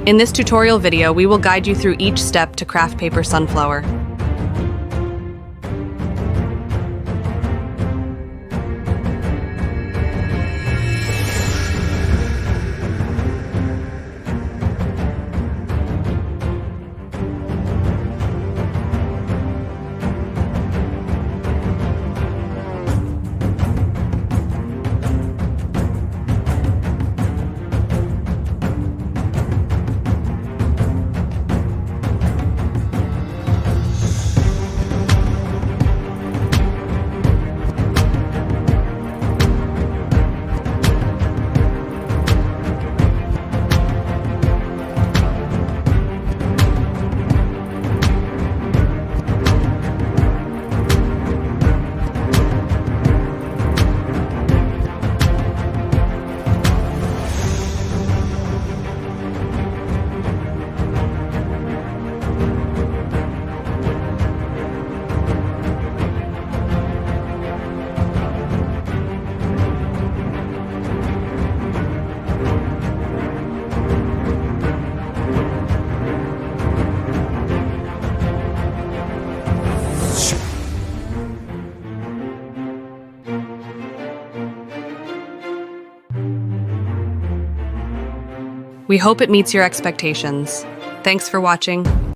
In this tutorial video, we will guide you through each step to craft paper sunflower. We hope it meets your expectations. Thanks for watching.